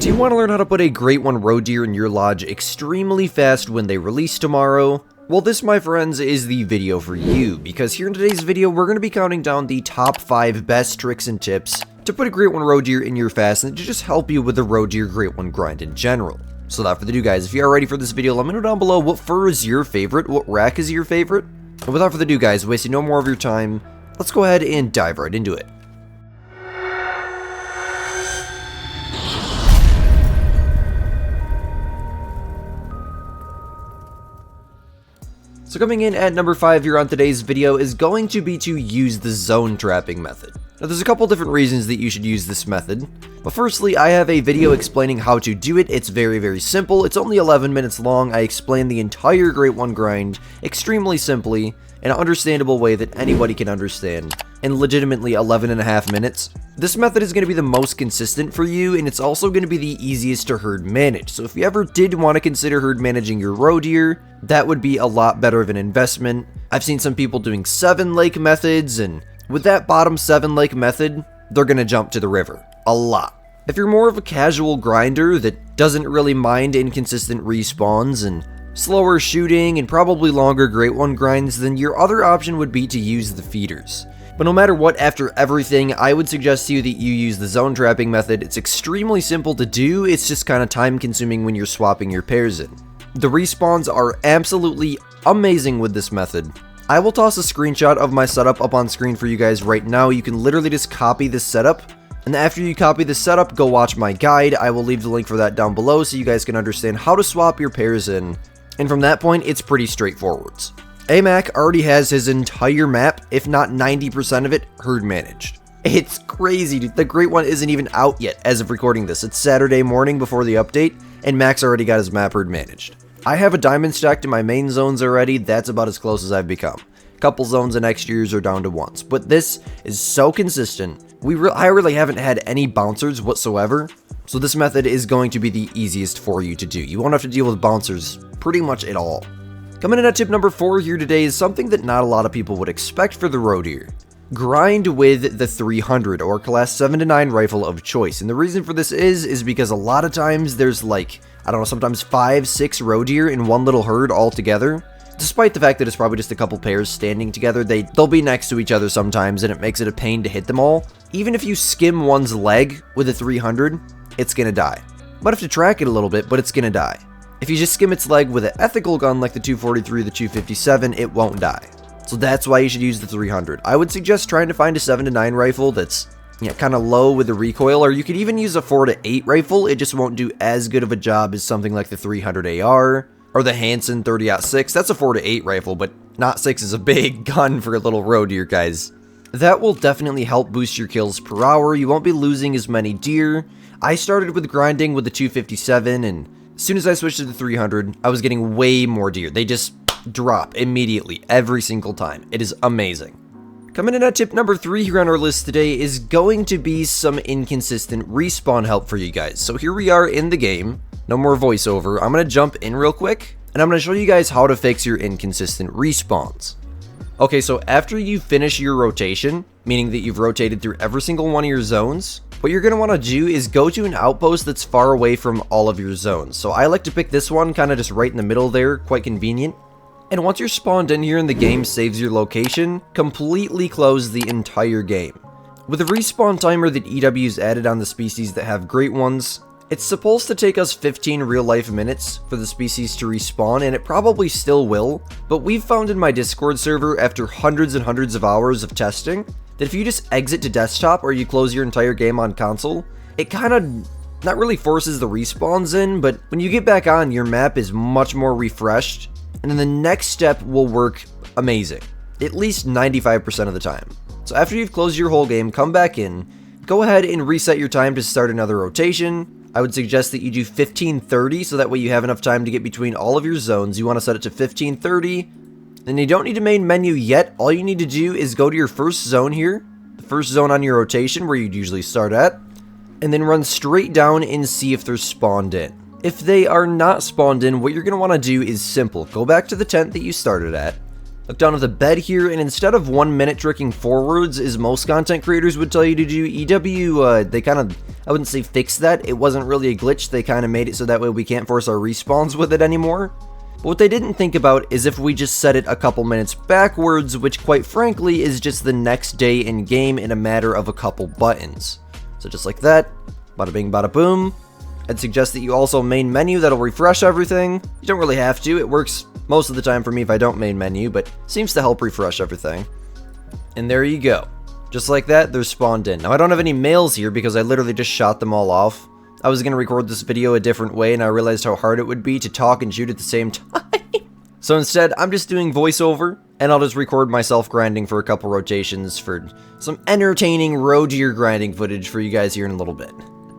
Do you want to learn how to put a Great One roe deer in your lodge extremely fast when they release tomorrow? Well, this, my friends, is the video for you, because here in today's video, we're going to be counting down the top 5 best tricks and tips to put a Great One roe deer in your fast and to just help you with the roe deer Great One grind in general. So without further ado, guys, if you are ready for this video, let me know down below what fur is your favorite, what rack is your favorite, and without further ado, guys, wasting no more of your time, let's go ahead and dive right into it. So coming in at number 5 here on today's video is going to be to use the zone trapping method. Now there's a couple different reasons that you should use this method, but firstly I have a video explaining how to do it. It's very simple. It's only 11 minutes long. I explain the entire Great One grind extremely simply in an understandable way that anybody can understand in legitimately 11.5 minutes. This method is going to be the most consistent for you, and it's also going to be the easiest to herd manage. So if you ever did want to consider herd managing your roe deer, that would be a lot better of an investment. I've seen some people doing 7 lake methods, and with that bottom 7 lake method, they're going to jump to the river a lot. If you're more of a casual grinder that doesn't really mind inconsistent respawns and slower shooting and probably longer Great One grinds, then your other option would be to use the feeders. But no matter what, after everything, I would suggest to you that you use the zone trapping method. It's extremely simple to do, it's just kind of time consuming when you're swapping your pairs in. The respawns are absolutely amazing with this method. I will toss a screenshot of my setup up on screen for you guys right now. You can literally just copy this setup, and after you copy the setup, go watch my guide. I will leave the link for that down below so you guys can understand how to swap your pairs in. And from that point, it's pretty straightforward. AMAC already has his entire map, if not 90% of it, herd managed. It's crazy, dude. The Great One isn't even out yet as of recording this. It's Saturday morning before the update, and Mac's already got his map herd managed. I have a diamond stacked in my main zones already. That's about as close as I've become. Couple zones in next year's are down to ones, but this is so consistent. I really haven't had any bouncers whatsoever, so this method is going to be the easiest for you to do. You won't have to deal with bouncers pretty much at all. Coming in at tip number 4 here today is something that not a lot of people would expect for the roe deer. Grind with the 300 or class 7 to 9 rifle of choice, and the reason for this is because a lot of times there's like, I don't know, sometimes 5-6 roe deer in one little herd all together. Despite the fact that it's probably just a couple pairs standing together, they'll be next to each other sometimes, and it makes it a pain to hit them all. Even if you skim one's leg with a 300, it's gonna die. Might have to track it a little bit, but it's gonna die. If you just skim its leg with an ethical gun like the 243 or the 257, it won't die. So that's why you should use the 300. I would suggest trying to find a 7 to 9 rifle that's kind of low with the recoil, or you could even use a 4 to 8 rifle. It just won't do as good of a job as something like the 300 AR or the Hansen 30-06. That's a 4 to 8 rifle, but not 6 is a big gun for a little roe deer, guys. That will definitely help boost your kills per hour. You won't be losing as many deer. I started with grinding with the 257, and as soon as I switched to the 300, I was getting way more deer. They just drop immediately every single time. It is amazing. Coming in at tip number 3 here on our list today is going to be some inconsistent respawn help for you guys. So here we are in the game. No more voiceover. I'm going to jump in real quick, and I'm going to show you guys how to fix your inconsistent respawns. Okay, so after you finish your rotation, meaning that you've rotated through every single one of your zones, what you're going to want to do is go to an outpost that's far away from all of your zones. So I like to pick this one kind of just right in the middle there, quite convenient. And once you're spawned in here and the game saves your location, completely close the entire game. With a respawn timer that EW's added on the species that have Great Ones, it's supposed to take us 15 real-life minutes for the species to respawn, and it probably still will, but we've found in my Discord server after hundreds and hundreds of hours of testing that if you just exit to desktop or you close your entire game on console, it kind of not really forces the respawns in, but when you get back on, your map is much more refreshed, and then the next step will work amazing, at least 95% of the time. So after you've closed your whole game, come back in, go ahead and reset your time to start another rotation. I would suggest that you do 15:30, so that way you have enough time to get between all of your zones. You want to set it to 15:30, and you don't need a main menu yet. All you need to do is go to your first zone here, the first zone on your rotation where you'd usually start at, and then run straight down and see if they're spawned in. If they are not spawned in, what you're going to want to do is simple. Go back to the tent that you started at, Look down at the bed here, and instead of 1 minute tricking forwards, as most content creators would tell you to do, EW, they kind of, I wouldn't say fixed that. It wasn't really a glitch. They kind of made it so that way we can't force our respawns with it anymore. But what they didn't think about is if we just set it a couple minutes backwards, which quite frankly is just the next day in game in a matter of a couple buttons. So just like that, bada bing bada boom. I'd suggest that you also main menu, that'll refresh everything. You don't really have to, it works most of the time for me if I don't main menu, but seems to help refresh everything. And there you go. Just like that, they're spawned in. Now I don't have any males here because I literally just shot them all off. I was going to record this video a different way and I realized how hard it would be to talk and shoot at the same time. So instead, I'm just doing voiceover and I'll just record myself grinding for a couple rotations for some entertaining road deer grinding footage for you guys here in a little bit.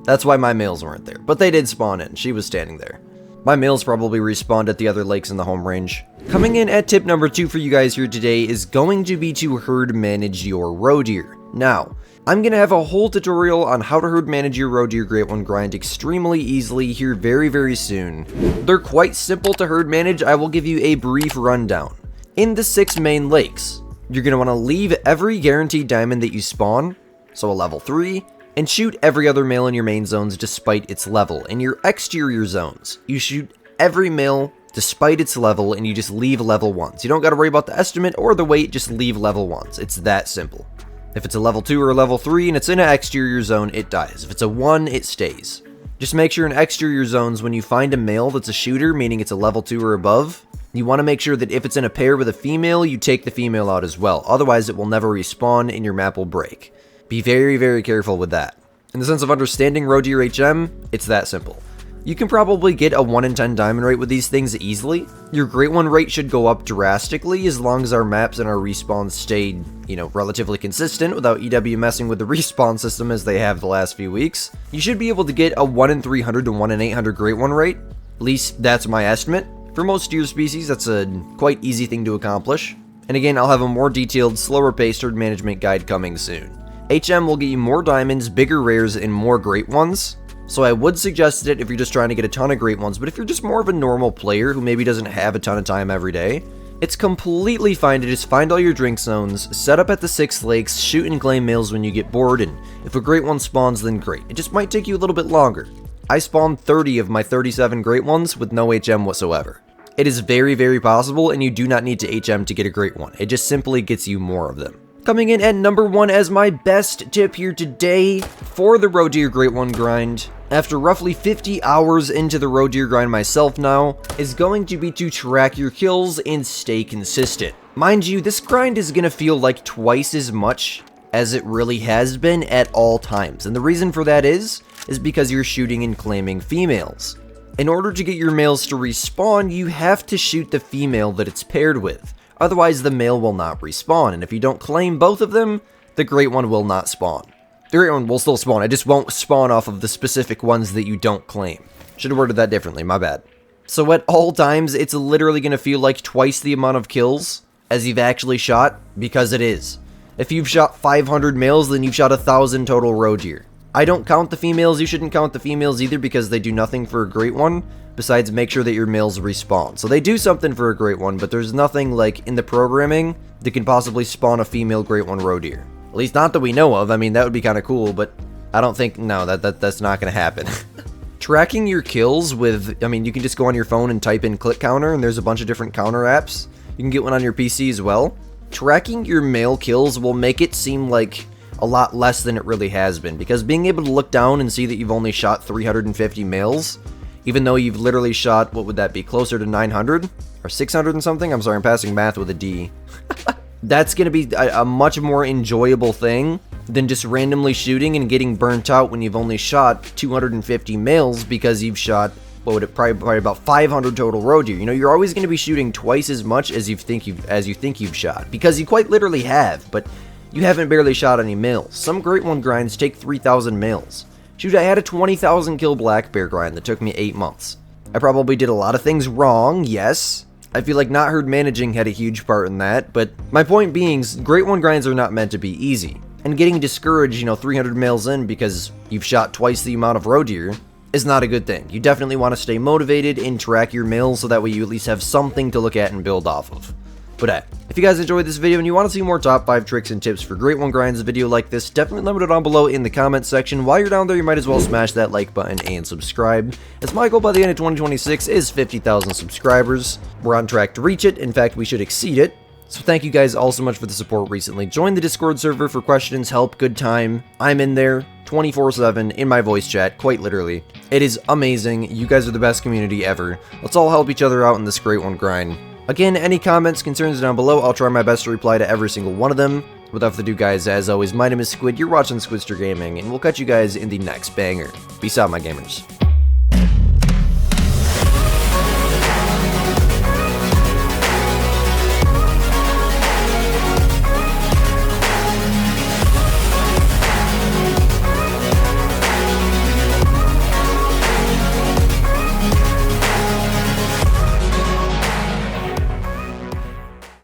That's why my males weren't there, but they did spawn in. She was standing there. My males probably respawned at the other lakes in the home range. Coming in at tip number 2 for you guys here today is going to be to herd manage your roe deer. Now, I'm going to have a whole tutorial on how to herd manage your roe deer Great One grind extremely easily here very soon. They're quite simple to herd manage. I will give you a brief rundown. In the 6 main lakes, you're going to want to leave every guaranteed diamond that you spawn, so a level 3, and shoot every other male in your main zones despite its level. In your exterior zones, you shoot every male despite its level and you just leave level 1s. You don't got to worry about the estimate or the weight, just leave level 1s. It's that simple. If it's a level 2 or a level 3 and it's in an exterior zone, it dies. If it's a 1, it stays. Just make sure in exterior zones when you find a male that's a shooter, meaning it's a level 2 or above, you want to make sure that if it's in a pair with a female, you take the female out as well. Otherwise, it will never respawn and your map will break. Be very careful with that. In the sense of understanding roe deer HM, it's that simple. You can probably get a 1 in 10 diamond rate with these things easily. Your Great One rate should go up drastically as long as our maps and our respawns stayed, relatively consistent without EW messing with the respawn system as they have the last few weeks. You should be able to get a 1 in 300 to 1 in 800 Great One rate. At least that's my estimate. For most deer species, that's a quite easy thing to accomplish. And again, I'll have a more detailed, slower paced herd management guide coming soon. HM will get you more diamonds, bigger rares, and more Great Ones. So I would suggest it if you're just trying to get a ton of Great Ones, but if you're just more of a normal player who maybe doesn't have a ton of time every day, it's completely fine to just find all your drink zones, set up at the 6 lakes, shoot and claim males when you get bored, and if a Great One spawns, then great. It just might take you a little bit longer. I spawned 30 of my 37 Great Ones with no HM whatsoever. It is very possible, and you do not need to HM to get a Great One. It just simply gets you more of them. Coming in at number 1 as my best tip here today for the roe deer Great One grind, after roughly 50 hours into the roe deer grind myself now, is going to be to track your kills and stay consistent. Mind you, this grind is going to feel like twice as much as it really has been at all times, and the reason for that is because you're shooting and claiming females. In order to get your males to respawn, you have to shoot the female that it's paired with. Otherwise, the male will not respawn, and if you don't claim both of them, the Great One will not spawn. The Great One will still spawn, it just won't spawn off of the specific ones that you don't claim. Should have worded that differently, my bad. So at all times, it's literally going to feel like twice the amount of kills as you've actually shot, because it is. If you've shot 500 males, then you've shot 1,000 total roe deer. I don't count the females, you shouldn't count the females either because they do nothing for a Great One, besides make sure that your males respawn. So they do something for a Great One, but there's nothing like in the programming that can possibly spawn a female Great One roe deer. At least not that we know of. I mean, that would be kind of cool, but I don't think, no, that's not going to happen. Tracking your kills with, you can just go on your phone and type in click counter, and there's a bunch of different counter apps. You can get one on your PC as well. Tracking your male kills will make it seem like a lot less than it really has been, because being able to look down and see that you've only shot 350 males, even though you've literally shot, what would that be, closer to 900? Or 600 and something? I'm sorry, I'm passing math with a D. That's going to be a much more enjoyable thing than just randomly shooting and getting burnt out when you've only shot 250 males because you've shot, what would it, probably about 500 total roe deer. You're always going to be shooting twice as much as you think you've shot, because you quite literally have, but you haven't barely shot any males. Some Great One grinds take 3,000 males. Shoot, I had a 20,000 kill black bear grind that took me 8 months. I probably did a lot of things wrong, yes. I feel like not herd managing had a huge part in that, but my point being, Great One grinds are not meant to be easy. And getting discouraged, 300 males in because you've shot twice the amount of roe deer is not a good thing. You definitely want to stay motivated and track your males so that way you at least have something to look at and build off of. But if you guys enjoyed this video and you want to see more top 5 tricks and tips for Great One Grinds video like this, definitely let me know down below in the comments section. While you're down there, you might as well smash that like button and subscribe, as my goal by the end of 2026 is 50,000 subscribers. We're on track to reach it. In fact, we should exceed it. So thank you guys all so much for the support recently. Join the Discord server for questions, help, good time. I'm in there 24/7 in my voice chat, quite literally. It is amazing. You guys are the best community ever. Let's all help each other out in this Great One Grind. Again, any comments, concerns down below, I'll try my best to reply to every single one of them. Without further ado, guys, as always, my name is Squid, you're watching Squidster Gaming, and we'll catch you guys in the next banger. Peace out, my gamers.